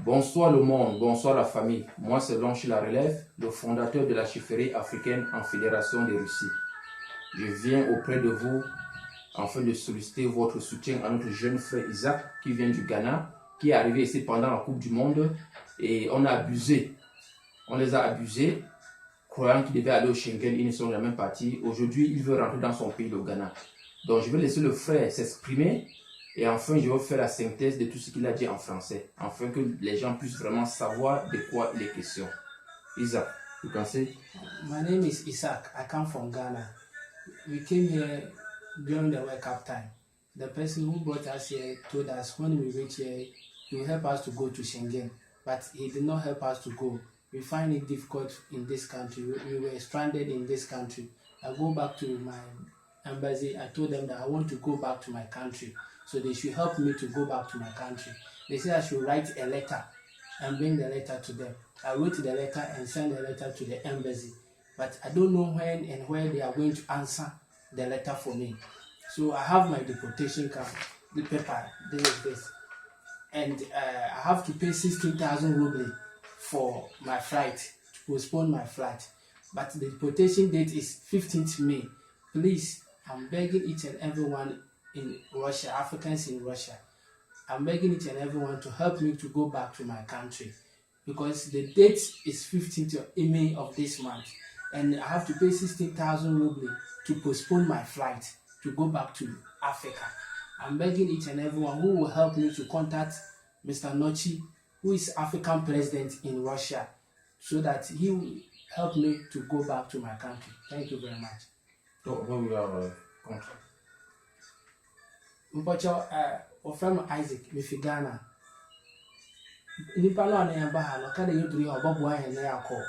Bonsoir le monde, bonsoir la famille. Moi c'est Blanche La Relève, le fondateur de la chefferie africaine en Fédération de Russie. Je viens auprès de vous afin de solliciter votre soutien à notre jeune frère Isaac qui vient du Ghana, qui est arrivé ici pendant la Coupe du Monde et on les a abusés, croyant qu'il devait aller au Schengen, ils ne sont jamais partis. Aujourd'hui, il veut rentrer dans son pays, le Ghana. Donc je vais laisser le frère s'exprimer. Et enfin, je vais faire la synthèse de tout ce qu'il a dit en français, afin que les gens puissent vraiment savoir de quoi il est question. Isaac, you can say? My name is Isaac. I come from Ghana. We came here during the World Cup time. The person who brought us here told us when we reach here, he will help us to go to Schengen. But he did not help us to go. We find it difficult in this country. We were stranded in this country. I go back to my embassy. I told them that I want to go back to my country. So they should help me to go back to my country. They said I should write a letter and bring the letter to them. I wrote the letter and sent the letter to the embassy. But I don't know when and where they are going to answer the letter for me. So I have my deportation card, the paper, this. And I have to pay 16,000 rubles for my flight, to postpone my flight. But the deportation date is 15th May. Please, I'm begging each and everyone in Russia, Africans in Russia, I'm begging each and everyone to help me to go back to my country because the date is 15th of May of this month and I have to pay 16,000 rubles to postpone my flight to go back to Africa. I'm begging each and everyone who will help me to contact Mr. Nochi, who is African president in Russia, so that he will help me to go back to my country. Thank you very much. So, when we are contract. Mpocho ofrem Isaac mefi Ghana. Nipa no na yamba ha no kada yeduri obobo ahen na yakọ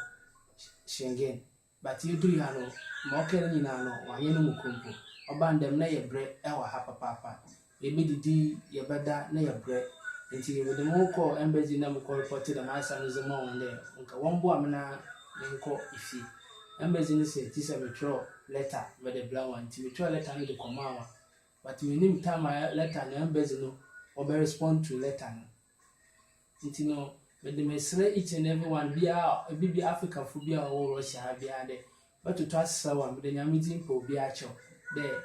Schengen. But yeduri ha no ma okere nyina no wanye no mukompo. Oba ndem na yebre ewa ha papa. Ebi didi yebeda na yebre. Nti yewede mo ko embassy na mo ko report da ma asa no zema wonde nka wombo amena nko ifi. Embassy ni say ti say metro letter with the brown one. Ti metro letter no de komawa. But we need time my letter na embassy no or respond to letter no. Nti no with the mesre each and everyone be Africa for be or Russia be ade. But to trust someone with the nyamizin po be acho. There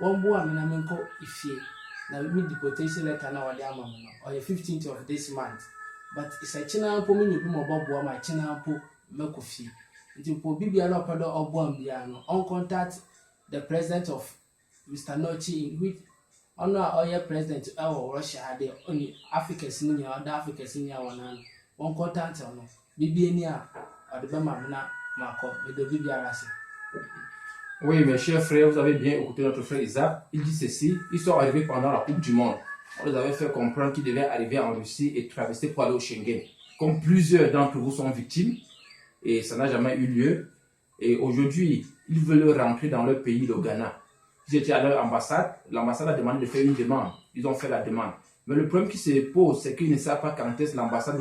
one boy amena menko ifie. Now we deportation letter na wade ama no or the 15th of this month. But it's a china po me no bi mo bobo my china po mekofi. Nti po bibia no pedo obo ambia no on contact the president of Mr. Nochi, which honor president of Russia, the only African senior, other African senior one contact on Bibiania or the Bamana Marco, with the Bibiarasi. Oui, mes chers frères, vous avez bien écouté notre frère Isaac. Il dit ceci, ils sont arrivés pendant la Coupe du Monde. On les avait fait comprendre qu'ils devaient arriver en Russie et traverser pour aller au Schengen. Comme plusieurs d'entre vous sont victimes, et ça n'a jamais eu lieu. Et aujourd'hui, ils veulent rentrer dans leur pays, le Ghana. Ils étaient à leur ambassade, l'ambassade a demandé de faire une demande. Ils ont fait la demande. Mais le problème qui se pose, c'est qu'ils ne savent pas quand est-ce que l'ambassade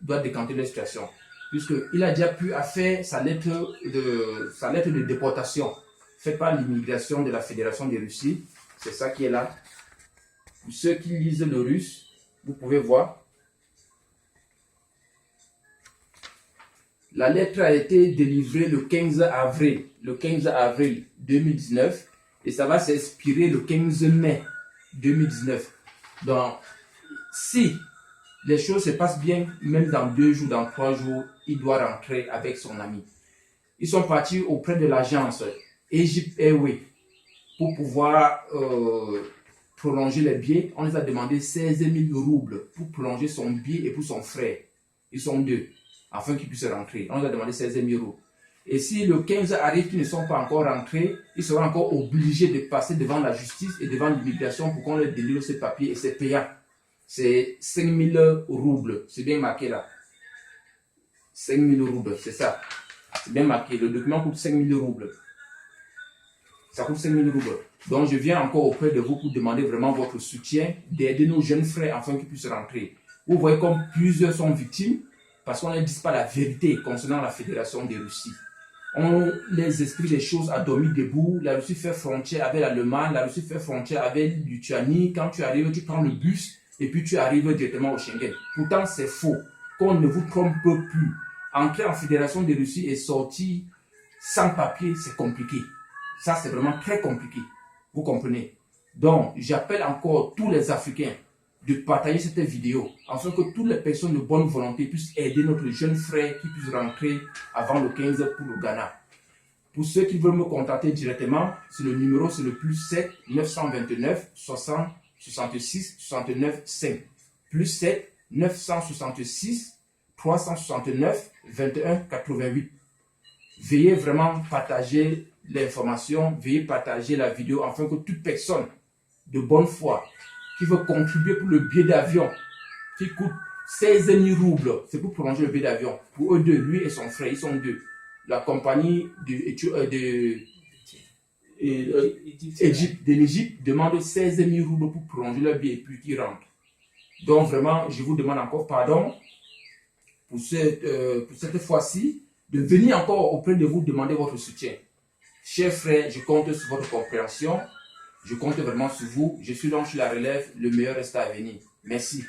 doit décanter leur situation. Puisqu'il a déjà pu faire sa lettre de déportation faite par l'immigration de la Fédération de Russie. C'est ça qui est là. Pour ceux qui lisent le russe, vous pouvez voir. La lettre a été délivrée le 15 avril 2019 et ça va s'expirer le 15 mai 2019. Donc, si les choses se passent bien, même dans 2 jours, dans 3 jours, il doit rentrer avec son ami. Ils sont partis auprès de l'agence Egypt Airways pour pouvoir prolonger les billets. On les a demandé 16 000 roubles pour prolonger son billet et pour son frère. Ils sont 2, afin qu'ils puissent rentrer. On les a demandé 16 000 euros. Et si le 15 arrive qu'ils ne sont pas encore rentrés, ils seront encore obligés de passer devant la justice et devant l'immigration pour qu'on leur délivre ces papiers et c'est payant. C'est 5 000 roubles. C'est bien marqué là. 5 000 roubles, c'est ça. C'est bien marqué. Le document coûte 5 000 roubles. Ça coûte 5 000 roubles. Donc je viens encore auprès de vous pour demander vraiment votre soutien, d'aider nos jeunes frères afin qu'ils puissent rentrer. Vous voyez comme plusieurs sont victimes parce qu'on ne dit pas la vérité concernant la Fédération de Russie. On les explique les choses à dormir debout. La Russie fait frontière avec l'Allemagne, la Russie fait frontière avec Lituanie. Quand tu arrives, tu prends le bus et puis tu arrives directement au Schengen. Pourtant, c'est faux. Qu'on ne vous trompe plus. Entrer en Fédération de Russie et sortir sans papier, c'est compliqué. Ça, c'est vraiment très compliqué. Vous comprenez? Donc, j'appelle encore tous les Africains de partager cette vidéo afin que toutes les personnes de bonne volonté puissent aider notre jeune frère qui puisse rentrer avant le 15 pour le Ghana. Pour ceux qui veulent me contacter directement, c'est le numéro, c'est le plus 7 929 60 66 69 5. Plus 7 966 369 21 88. Veuillez vraiment partager l'information, veuillez partager la vidéo afin que toute personne de bonne foi qui veut contribuer pour le billet d'avion qui coûte 16 000 roubles, c'est pour prolonger le billet d'avion. Pour eux deux, lui et son frère, ils sont deux. La compagnie de l'Égypte demande 16 000 roubles pour prolonger leur billet et puis qu'ils rentrent. Donc vraiment, je vous demande encore pardon pour cette fois-ci de venir encore auprès de vous demander votre soutien. Chers frères, je compte sur votre compréhension. Je compte vraiment sur vous. Je suis donc sur la relève. Le meilleur reste à venir. Merci.